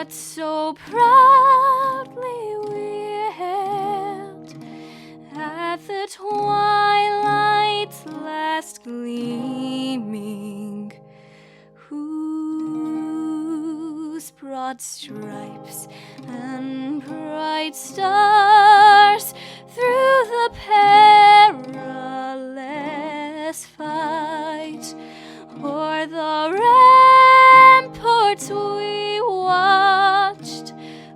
what so proudly we hailed at the twilight's last gleaming, whose broad stripes and bright stars through the perilous fight o'er the ramparts we watched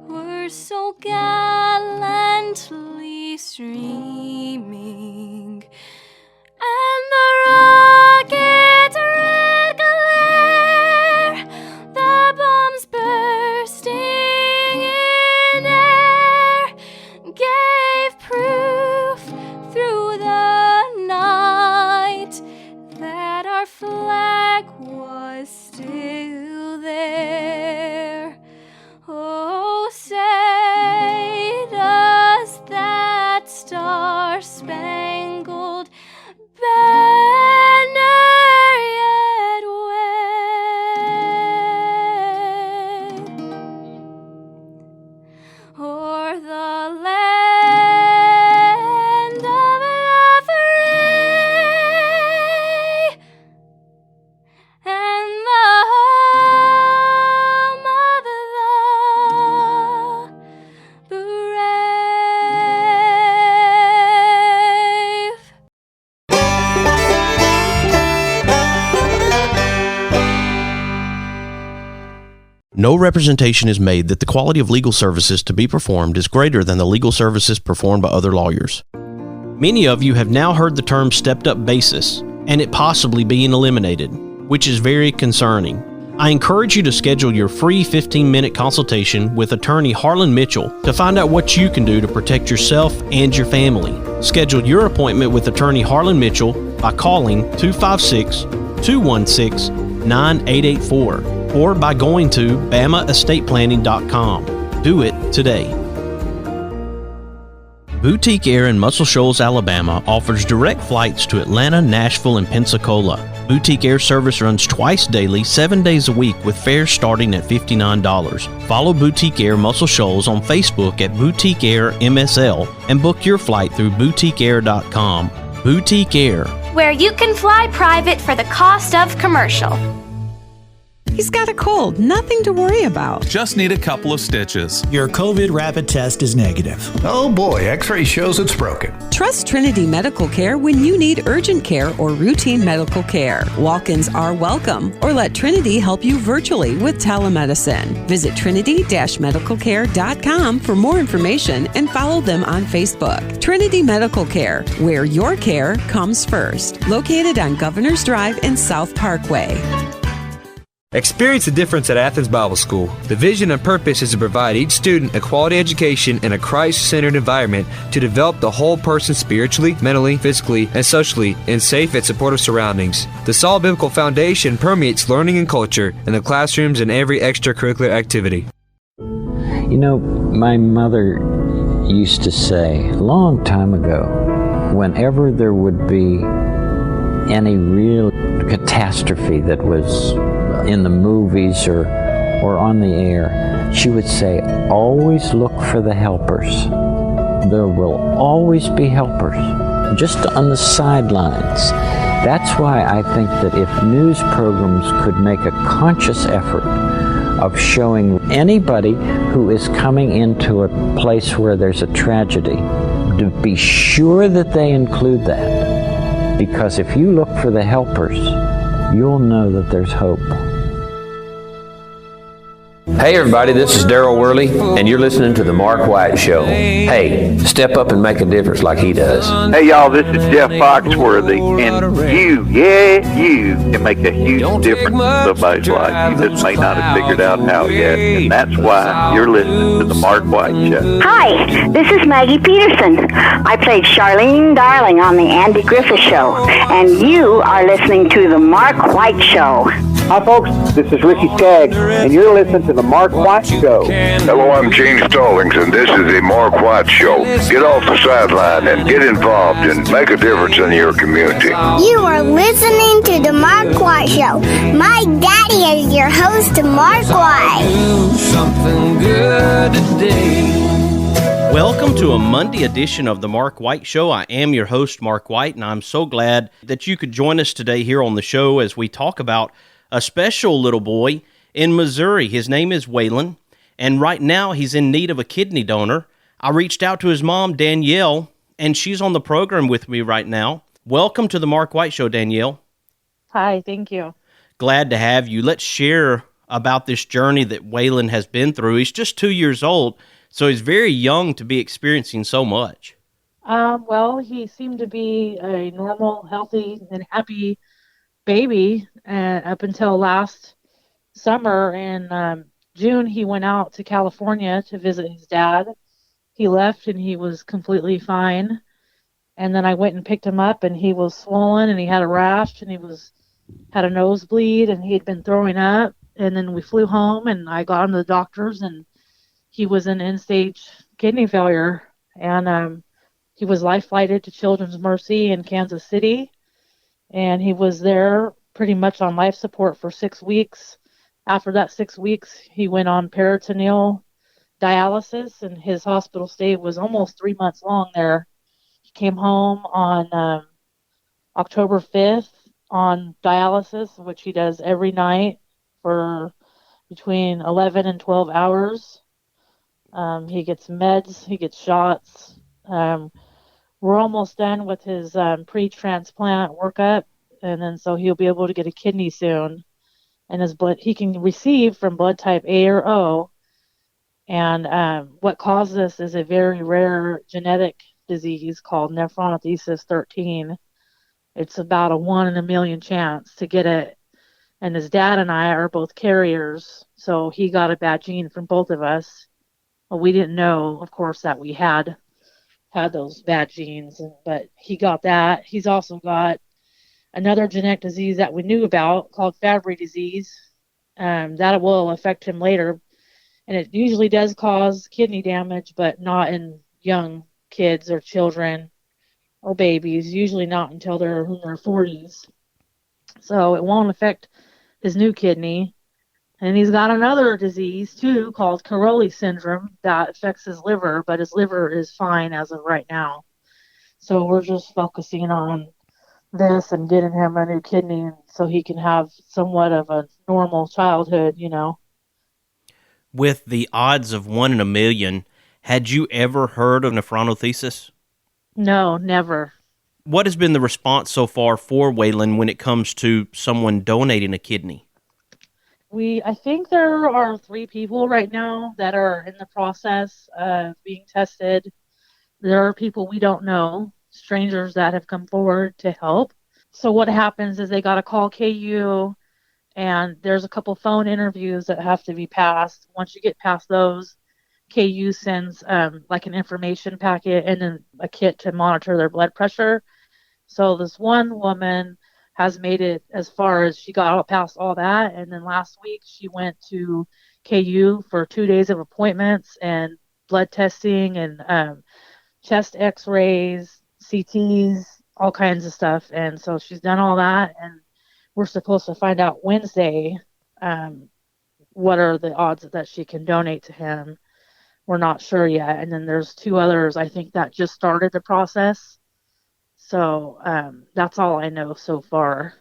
were so gallantly streaming, and the rocket red glare, the bombs bursting in air, gave proof through the night that our flag was still there. Oh, say does that star-spangled banner yet wave o'er the land of the free and the home of the brave. No representation is made that the quality of legal services to be performed is greater than the legal services performed by other lawyers. Many of you have now heard the term stepped-up basis, and it possibly being eliminated, which is very concerning. I encourage you to schedule your free 15-minute consultation with attorney Harlan Mitchell to find out what you can do to protect yourself and your family. Schedule your appointment with attorney Harlan Mitchell by calling 256-216-9884 or by going to BamaEstatePlanning.com. Do it today. Boutique Air in Muscle Shoals, Alabama offers direct flights to Atlanta, Nashville, and Pensacola. Boutique Air service runs twice daily, 7 days a week with fares starting at $59. Follow Boutique Air Muscle Shoals on Facebook at Boutique Air MSL and book your flight through boutiqueair.com. Boutique Air, where you can fly private for the cost of commercial. He's got a cold, nothing to worry about. Just need a couple of stitches. Your COVID rapid test is negative. Oh boy, X-ray shows it's broken. Trust Trinity Medical Care when you need urgent care or routine medical care. Walk-ins are welcome, or let Trinity help you virtually with telemedicine. Visit trinity-medicalcare.com for more information and follow them on Facebook. Trinity Medical Care, where your care comes first. Located on Governor's Drive and South Parkway. Experience the difference at Athens Bible School. The vision and purpose is to provide each student a quality education in a Christ-centered environment to develop the whole person spiritually, mentally, physically, and socially in safe and supportive surroundings. The solid biblical foundation permeates learning and culture in the classrooms and every extracurricular activity. You know, my mother used to say a long time ago, whenever there would be any real catastrophe that was in the movies or on the air, she would say, always look for the helpers. There will always be helpers, just on the sidelines. That's why I think that if news programs could make a conscious effort of showing anybody who is coming into a place where there's a tragedy, to be sure that they include that. Because if you look for the helpers, you'll know that there's hope. Hey everybody, this is Daryl Worley, and you're listening to The Mark White Show. Hey, step up and make a difference like he does. Hey y'all, this is Jeff Foxworthy, and you can make a huge difference in somebody's life. You just may not have figured out how yet, and that's why you're listening to The Mark White Show. Hi, this is Maggie Peterson. I played Charlene Darling on The Andy Griffith Show, and you are listening to The Mark White Show. Hi, folks. This is Ricky Skaggs, and you're listening to The Mark White Show. Hello, I'm Gene Stallings, and this is The Mark White Show. Get off the sideline and get involved and make a difference in your community. You are listening to The Mark White Show. My daddy is your host, Mark White. Something good today. Welcome to a Monday edition of the Mark White Show. I am your host, Mark White, and I'm so glad that you could join us today here on the show as we talk about a special little boy in Missouri. His name is Waylon, and right now he's in need of a kidney donor. I reached out to his mom, Danielle, and she's on the program with me right now. Welcome to the Mark White Show, Danielle. Hi, thank you. Glad to have you. Let's share about this journey that Waylon has been through. He's just 2 years old, so he's very young to be experiencing so much. Well, he seemed to be a normal, healthy, and happy baby up until last summer. In June, he went out to California to visit his dad. He left and he was completely fine. And then I went and picked him up, and he was swollen, and he had a rash, and he had a nosebleed, and he had been throwing up. And then we flew home, and I got him to the doctors, and he was in end-stage kidney failure. And he was life-flighted to Children's Mercy in Kansas City. And he was there pretty much on life support for 6 weeks. After that 6 weeks, he went on peritoneal dialysis, and his hospital stay was almost 3 months long there. He came home on October 5th on dialysis, which he does every night for between 11 and 12 hours. He gets meds, he gets shots. We're almost done with his pre-transplant workup, and then so he'll be able to get a kidney soon. And his blood, he can receive from blood type A or O. And what causes this is a very rare genetic disease called Nephronophthisis 13. It's about a 1 in a million chance to get it. And his dad and I are both carriers, so he got a bad gene from both of us. Well, we didn't know, of course, that we had those bad genes, but he got that. He's also got another genetic disease that we knew about called Fabry disease. That will affect him later, and it usually does cause kidney damage, but not in young kids or children or babies, usually not until they're in their 40s. So it won't affect his new kidney. And he's got another disease, too, called Caroli syndrome that affects his liver, but his liver is fine as of right now. So we're just focusing on this and getting him a new kidney so he can have somewhat of a normal childhood, you know. With the odds of 1 in a million, had you ever heard of nephronophthisis? No, never. What has been the response so far for Waylon when it comes to someone donating a kidney? I think there are 3 people right now that are in the process of being tested. There are people we don't know, strangers that have come forward to help. So what happens is they got to call KU, and there's a couple phone interviews that have to be passed. Once you get past those, KU sends like an information packet and then a kit to monitor their blood pressure. So this one woman has made it as far as she got past all that. And then last week she went to KU for 2 days of appointments and blood testing and chest x-rays, CTs, all kinds of stuff. And so she's done all that. And we're supposed to find out Wednesday what are the odds that she can donate to him. We're not sure yet. And then there's 2 others, I think, that just started the process. So that's all I know so far.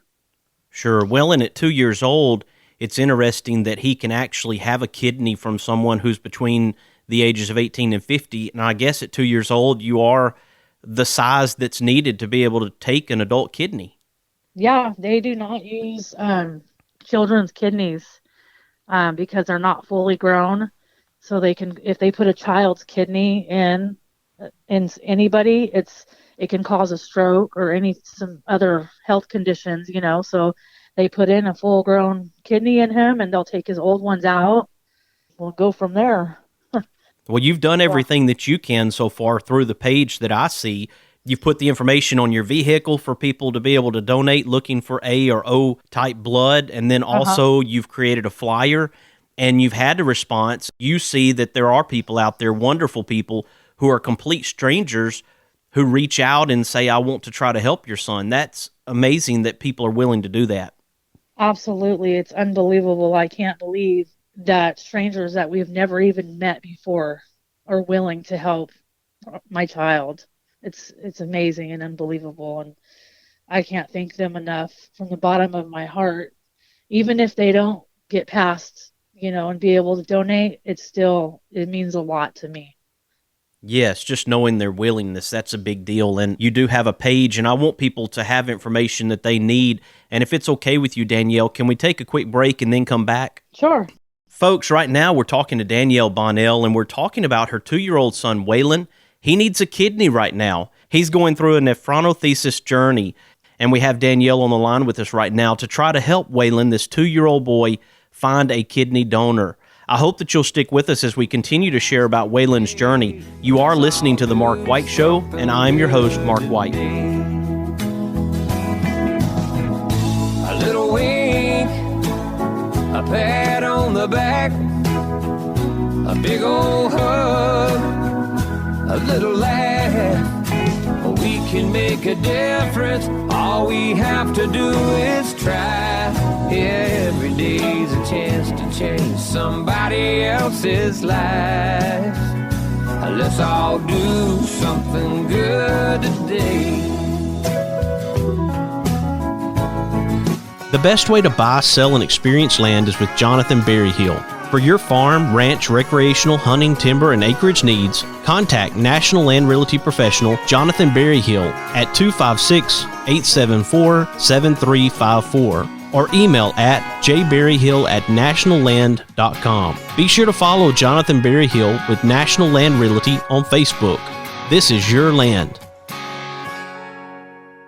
Sure. Well, and at 2 years old, it's interesting that he can actually have a kidney from someone who's between the ages of 18 and 50. And I guess at 2 years old, you are the size that's needed to be able to take an adult kidney. Yeah, they do not use children's kidneys because they're not fully grown. So they can, if they put a child's kidney in anybody, it can cause a stroke or some other health conditions, you know. So they put in a full-grown kidney in him, and they'll take his old ones out. We'll go from there. Well, you've done everything that you can so far through the page that I see. You've put the information on your vehicle for people to be able to donate looking for A or O type blood. And then also you've created a flyer and you've had a response. You see that there are people out there, wonderful people, who are complete strangers who reach out and say, I want to try to help your son. That's amazing that people are willing to do that. Absolutely. It's unbelievable. I can't believe that strangers that we've never even met before are willing to help my child. It's amazing and unbelievable, and I can't thank them enough from the bottom of my heart. Even if they don't get past, and be able to donate, it means a lot to me. Yes, just knowing their willingness, that's a big deal. And you do have a page, and I want people to have information that they need. And if it's okay with you, Danielle, can we take a quick break and then come back? Sure. Folks, right now we're talking to Danielle Bonnell, and we're talking about her 2-year-old son, Waylon. He needs a kidney right now. He's going through a nephronophthisis journey, and we have Danielle on the line with us right now to try to help Waylon, this 2-year-old boy, find a kidney donor. I hope that you'll stick with us as we continue to share about Waylon's journey. You are listening to The Mark White Show, and I'm your host, Mark White. A little wink, a pat on the back, a big old hug, a little laugh. We can make a difference. All we have to do is try. Every day's a chance to change somebody else's life. Let's all do something good today. The best way to buy, sell, and experience land is with Jonathan Berryhill. For your farm, ranch, recreational, hunting, timber, and acreage needs, contact National Land Realty Professional Jonathan Berryhill at 256-874-7354 or email at jberryhill@nationalland.com. Be sure to follow Jonathan Berryhill with National Land Realty on Facebook. This is your land.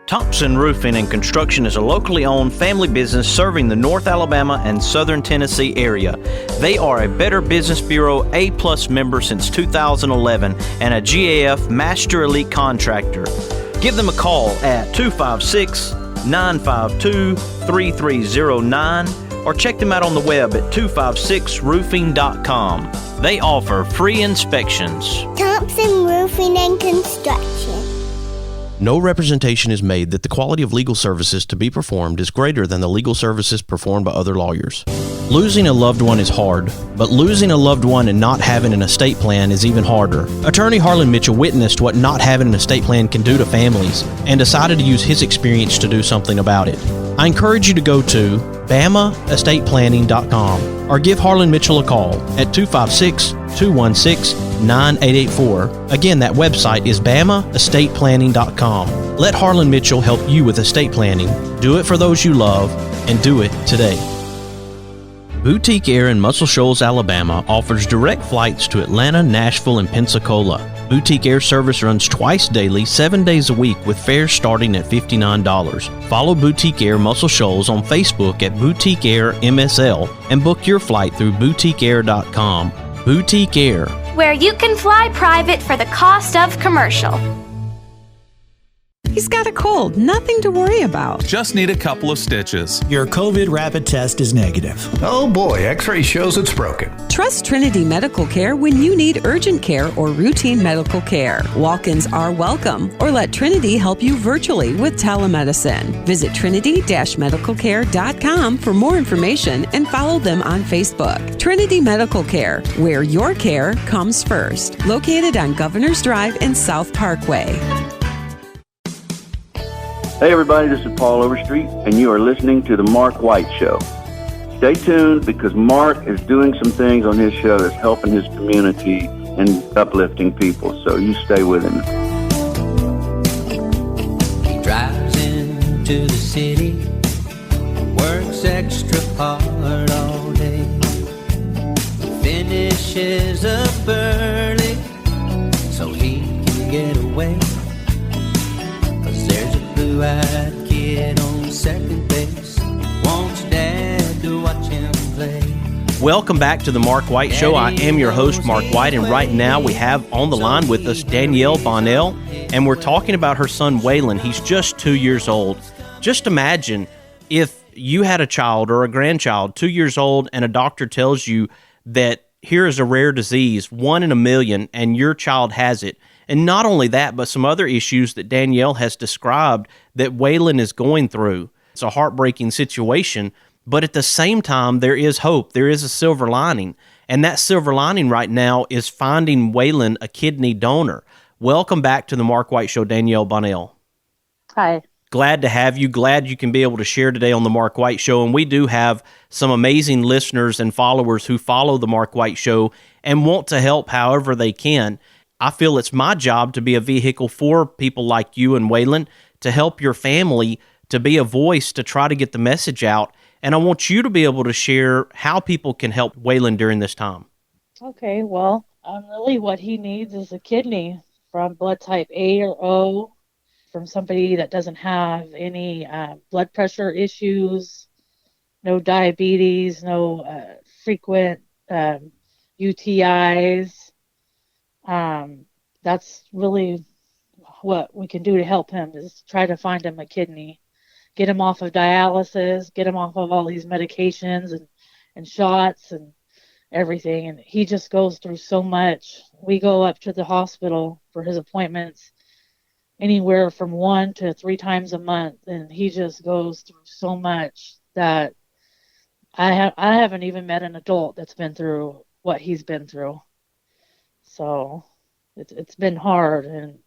Thompson Roofing and Construction is a locally owned family business serving the North Alabama and Southern Tennessee area. They are a Better Business Bureau A+ member since 2011 and a GAF Master Elite Contractor. Give them a call at 256-952-3309 or check them out on the web at 256roofing.com. They offer free inspections. Thompson Roofing and Construction. No representation is made that the quality of legal services to be performed is greater than the legal services performed by other lawyers. Losing a loved one is hard, but losing a loved one and not having an estate plan is even harder. Attorney Harlan Mitchell witnessed what not having an estate plan can do to families and decided to use his experience to do something about it. I encourage you to go to BamaEstatePlanning.com or give Harlan Mitchell a call at 256-216-9884. Again, that website is BamaEstatePlanning.com. Let Harlan Mitchell help you with estate planning. Do it for those you love, and do it today. Boutique Air in Muscle Shoals, Alabama offers direct flights to Atlanta, Nashville, and Pensacola. Boutique Air service runs twice daily, 7 days a week, with fares starting at $59. Follow Boutique Air Muscle Shoals on Facebook at Boutique Air MSL and book your flight through boutiqueair.com. Boutique Air, where you can fly private for the cost of commercial. He's got a cold, nothing to worry about. Just need a couple of stitches. Your COVID rapid test is negative. Oh boy, X-ray shows it's broken. Trust Trinity Medical Care when you need urgent care or routine medical care. Walk-ins are welcome, or let Trinity help you virtually with telemedicine. Visit trinity-medicalcare.com for more information and follow them on Facebook. Trinity Medical Care, where your care comes first. Located on Governor's Drive and South Parkway. Hey everybody, this is Paul Overstreet, and you are listening to The Mark White Show. Stay tuned because Mark is doing some things on his show that's helping his community and uplifting people, so you stay with him. He drives into the city, works extra hard all day, finishes up early so he can get away. Blue-eyed kid on second base wants dad to watch him play. Welcome back to the Mark White Show. I am your host, Mark White, and right now we have on the line with us Danielle Bonnell, and we're talking about her son, Waylon. He's just 2 years old. Just imagine if you had a child or a grandchild, 2 years old, and a doctor tells you that here is a rare disease, 1 in a million, and your child has it. And not only that, but some other issues that Danielle has described that Waylon is going through. It's a heartbreaking situation, but at the same time, there is hope. There is a silver lining. And that silver lining right now is finding Waylon a kidney donor. Welcome back to the Mark White Show, Danielle Bonnell. Hi. Glad to have you. Glad you can be able to share today on the Mark White Show. And we do have some amazing listeners and followers who follow the Mark White Show and want to help however they can. I feel it's my job to be a vehicle for people like you and Waylon to help your family, to be a voice, to try to get the message out. And I want you to be able to share how people can help Waylon during this time. Okay, well, really what he needs is a kidney from blood type A or O, from somebody that doesn't have any blood pressure issues, no diabetes, no frequent UTIs. That's really what we can do to help him, is try to find him a kidney, get him off of dialysis, get him off of all these medications and shots and everything. And he just goes through so much. We go up to the hospital for his appointments anywhere from 1 to 3 times a month, and he just goes through so much that I haven't even met an adult that's been through what he's been through. So it's been hard, and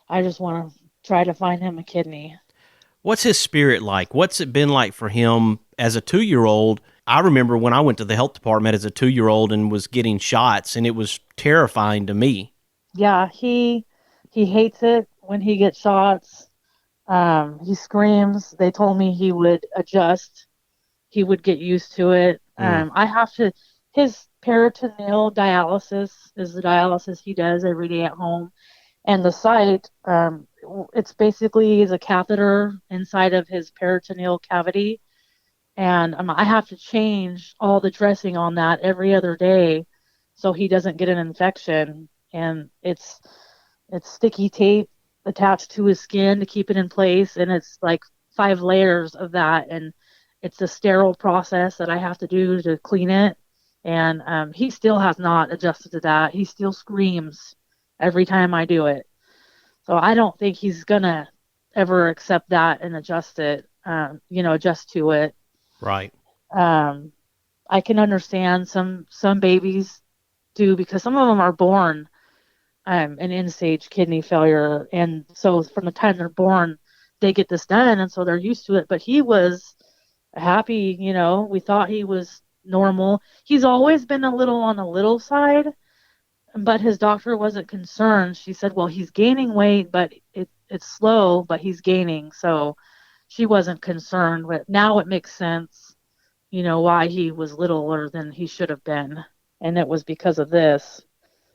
I just want to try to find him a kidney. What's his spirit like? What's it been like for him as a 2-year-old? I remember when I went to the health department as a 2-year-old and was getting shots, and it was terrifying to me. Yeah, he hates it when he gets shots. He screams. They told me he would adjust. He would get used to it. His peritoneal dialysis is the dialysis he does every day at home. And the site, it's basically a catheter inside of his peritoneal cavity. And I have to change all the dressing on that every other day so he doesn't get an infection. And it's sticky tape attached to his skin to keep it in place. And it's like 5 layers of that. And it's a sterile process that I have to do to clean it. And he still has not adjusted to that. He still screams every time I do it. So I don't think he's going to ever accept that and adjust it, adjust to it. Right. I can understand some babies do, because some of them are born an end-stage kidney failure. And so from the time they're born, they get this done. And so they're used to it. But he was happy, we thought he was normal. He's always been a little on the little side, but his doctor wasn't concerned. She said, well, he's gaining weight, but it's slow, but he's gaining. So she wasn't concerned. But now it makes sense, why he was littler than he should have been. And it was because of this.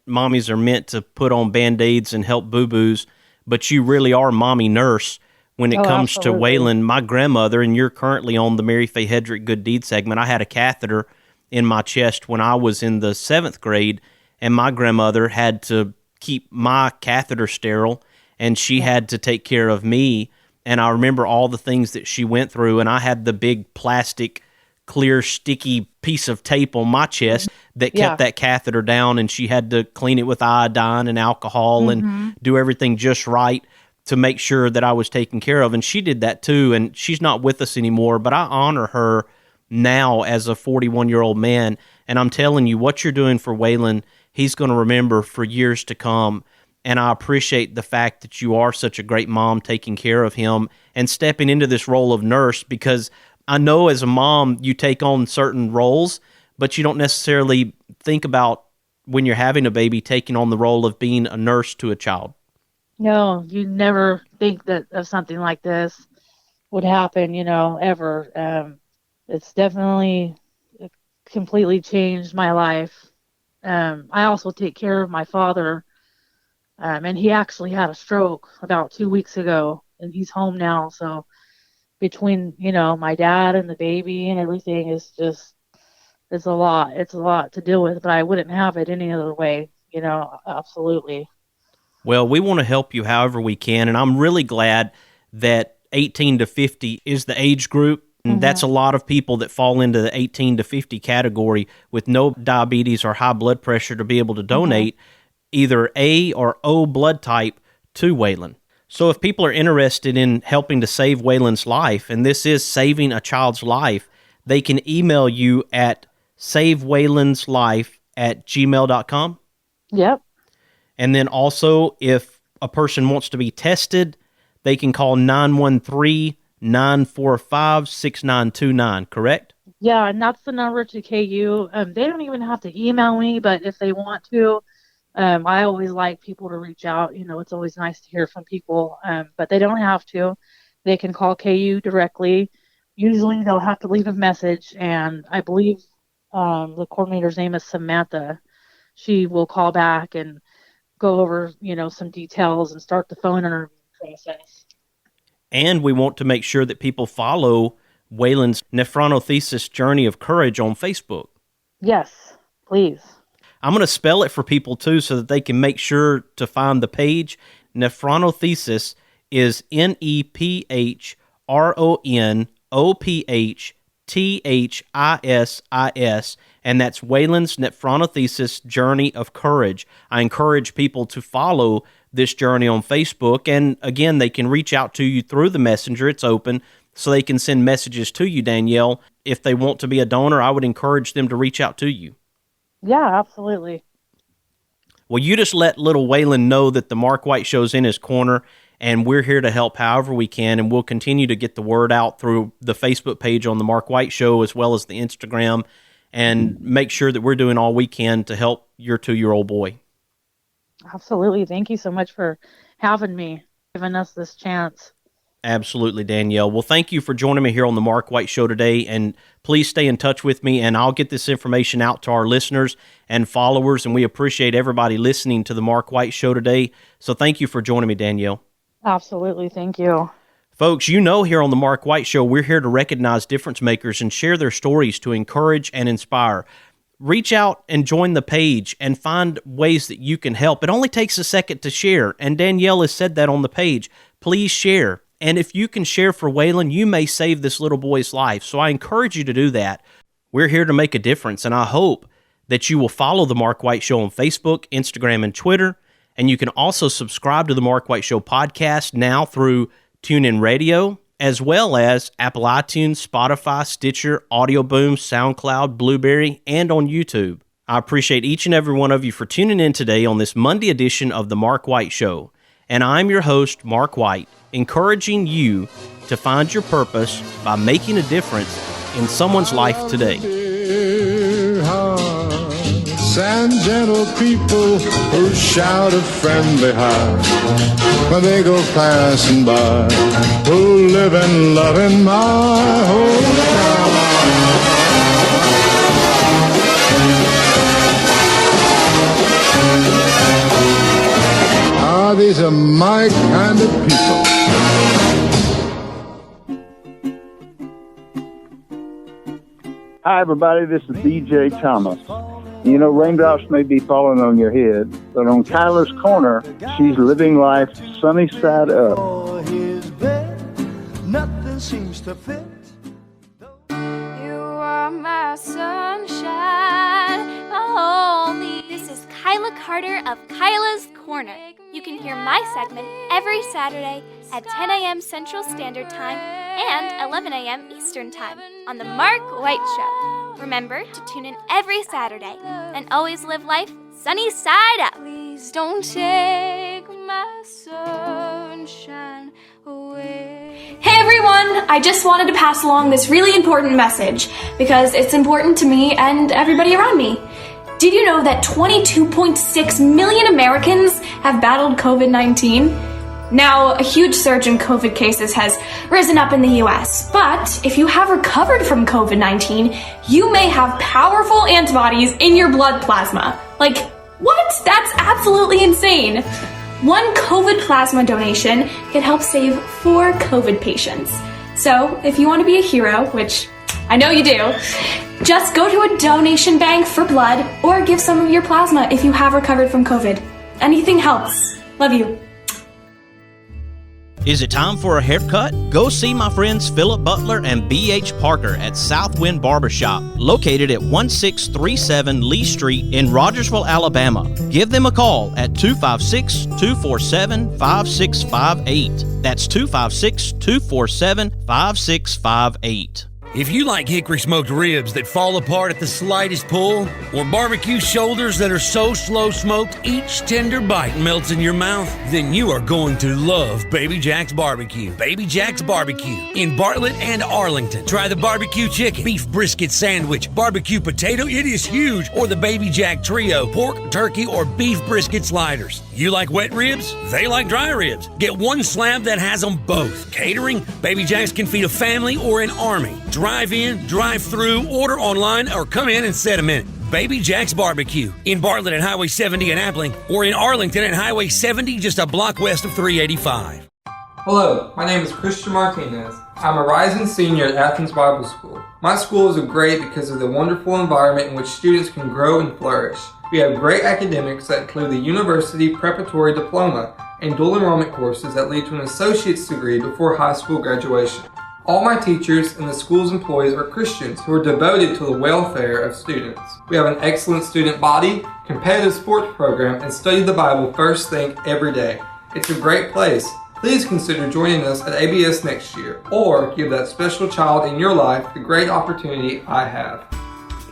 Mommies are meant to put on Band-Aids and help boo-boos, but you really are mommy nurse when it comes absolutely. to Waylon. My grandmother, and you're currently on the Mary Faye Hedrick Good Deed segment, I had a catheter in my chest when I was in the 7th grade, and my grandmother had to keep my catheter sterile, and she had to take care of me. And I remember all the things that she went through, and I had the big plastic, clear, sticky piece of tape on my chest that kept that catheter down, and she had to clean it with iodine and alcohol and do everything just right to make sure that I was taken care of. And she did that too, and she's not with us anymore, but I honor her now as a 41-year-old man. And I'm telling you, what you're doing for Waylon, he's going to remember for years to come. And I appreciate the fact that you are such a great mom taking care of him and stepping into this role of nurse, because I know as a mom, you take on certain roles, but you don't necessarily think about when you're having a baby, taking on the role of being a nurse to a child. No, you never think that of something like this would happen, ever. It's definitely completely changed my life. I also take care of my father, and he actually had a stroke about 2 weeks ago, and he's home now. So between, my dad and the baby and everything is just it's a lot. It's a lot to deal with, but I wouldn't have it any other way, absolutely. Well, we want to help you however we can, and I'm really glad that 18 to 50 is the age group. And that's a lot of people that fall into the 18 to 50 category with no diabetes or high blood pressure to be able to donate either A or O blood type to Waylon. So if people are interested in helping to save Waylon's life, and this is saving a child's life, they can email you at savewaylonslife@gmail.com. Yep. And then also, if a person wants to be tested, they can call 913-945-6929, correct? Yeah, and that's the number to KU. They don't even have to email me, but if they want to, I always like people to reach out. It's always nice to hear from people, but they don't have to. They can call KU directly. Usually they'll have to leave a message, and I believe the coordinator's name is Samantha. She will call back and go over, some details and start the phone interview process. And we want to make sure that people follow Waylon's Nephronophthisis Journey of Courage on Facebook. Yes, please. I'm going to spell it for people, too, so that they can make sure to find the page. Nephronophthisis is NEPHRONOPHTHISIS, and that's Waylon's Nephronophthisis Journey of Courage. I encourage people to follow this journey on Facebook, and again, they can reach out to you through the messenger. It's open, so they can send messages to you, Danielle. If they want to be a donor, I would encourage them to reach out to you. Yeah, absolutely. Well, you just let little Waylon know that the Mark White Show's in his corner, and we're here to help however we can, and we'll continue to get the word out through the Facebook page on the Mark White Show as well as the Instagram, and make sure that we're doing all we can to help your 2-year-old boy. Absolutely. Thank you so much for having me, giving us this chance. Absolutely, Danielle. Well, thank you for joining me here on the Mark White Show today, and please stay in touch with me, and I'll get this information out to our listeners and followers, and we appreciate everybody listening to the Mark White Show today. So thank you for joining me, Danielle. Absolutely. Thank you. Folks, here on the Mark White Show, we're here to recognize difference makers and share their stories to encourage and inspire. Reach out and join the page and find ways that you can help. It only takes a second to share, and Danielle has said that on the page. Please share. And if you can share for Waylon, you may save this little boy's life. So I encourage you to do that. We're here to make a difference, and I hope that you will follow The Mark White Show on Facebook, Instagram, and Twitter. And you can also subscribe to The Mark White Show podcast now through TuneIn Radio, as well as Apple iTunes, Spotify, Stitcher, Audio Boom, SoundCloud, Blueberry, and on YouTube. I appreciate each and every one of you for tuning in today on this Monday edition of The Mark White Show. And I'm your host, Mark White, encouraging you to find your purpose by making a difference in someone's life today. And gentle people who shout a friendly hi when they go passing by, who live and love in my hometown. These are my kind of people. Hi, everybody. This is DJ Thomas. Raindrops may be falling on your head, but on Kyla's Corner, she's living life sunny side up. Nothing seems to fit. You are my sunshine, my only. This is Kyla Carter of Kyla's Corner. You can hear my segment every Saturday at 10 a.m. Central Standard Time and 11 a.m. Eastern Time on The Mark White Show. Remember to tune in every Saturday and always live life sunny side up. Please don't take my sunshine away. Hey everyone! I just wanted to pass along this really important message because it's important to me and everybody around me. Did you know that 22.6 million Americans have battled COVID-19? Now, a huge surge in COVID cases has risen up in the US, but if you have recovered from COVID-19, you may have powerful antibodies in your blood plasma. Like, what? That's absolutely insane. One COVID plasma donation can help save 4 COVID patients. So, if you want to be a hero, which I know you do, Just go to a donation bank for blood or give some of your plasma if you have recovered from COVID. Anything helps. Love you. Is it time for a haircut? Go see my friends Philip Butler and B.H. Parker at Southwind Barbershop, located at 1637 Lee Street in Rogersville, Alabama. Give them a call at 256-247-5658. That's 256-247-5658. If you like hickory smoked ribs that fall apart at the slightest pull, or barbecue shoulders that are so slow smoked each tender bite melts in your mouth, then you are going to love Baby Jack's Barbecue. Baby Jack's Barbecue in Bartlett and Arlington. Try the barbecue chicken, beef brisket sandwich, barbecue potato, it is huge, or the Baby Jack Trio, pork, turkey, or beef brisket sliders. You like wet ribs? They like dry ribs. Get one slab that has them both. Catering? Baby Jack's can feed a family or an army. Drive in, drive through, order online, or come in and set a minute. Baby Jack's Barbecue in Bartlett at Highway 70 in Appling, or in Arlington at Highway 70 just a block west of 385. Hello, my name is Christian Martinez. I'm a rising senior at Athens Bible School. My school is great because of the wonderful environment in which students can grow and flourish. We have great academics that include the University Preparatory Diploma and dual enrollment courses that lead to an associate's degree before high school graduation. All my teachers and the school's employees are Christians who are devoted to the welfare of students. We have an excellent student body, competitive sports program, and study the Bible first thing every day. It's a great place. Please consider joining us at ABS next year, or give that special child in your life the great opportunity I have.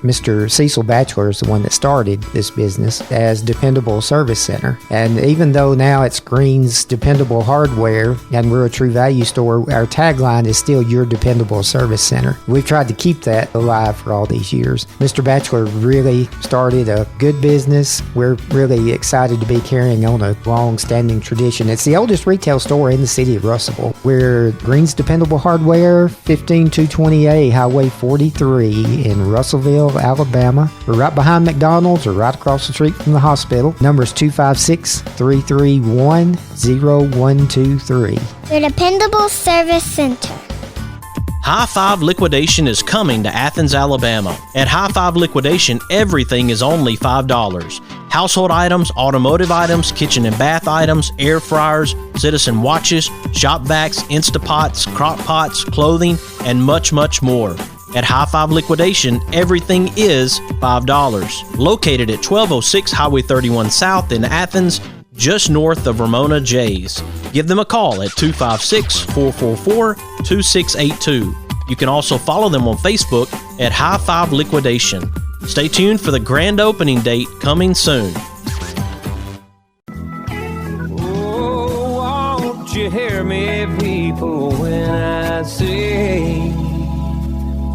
Mr. Cecil Batchelor is the one that started this business as Dependable Service Center. And even though now it's Green's Dependable Hardware and we're a True Value store, our tagline is still Your Dependable Service Center. We've tried to keep that alive for all these years. Mr. Batchelor really started a good business. We're really excited to be carrying on a long-standing tradition. It's the oldest retail store in the city of Russellville. We're Green's Dependable Hardware, 15220A Highway 43 in Russellville, Alabama. We're right behind McDonald's or right across the street from the hospital. Number is 256-331-0123. Your Dependable Service Center. High Five Liquidation is coming to Athens, Alabama. At High Five Liquidation, everything is only $5. Household items, automotive items, kitchen and bath items, air fryers, Citizen watches, shop vacs, Instapots, crock pots, clothing, and much, much more. At High Five Liquidation, everything is $5. Located at 1206 Highway 31 South in Athens, just north of Ramona J's. Give them a call at 256-444-2682. You can also follow them on Facebook at High Five Liquidation. Stay tuned for the grand opening date coming soon. Oh, won't you hear me, people, when I say,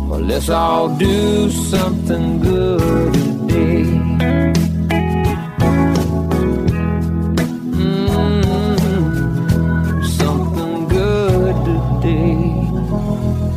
well, let's all do something good today. Something good today.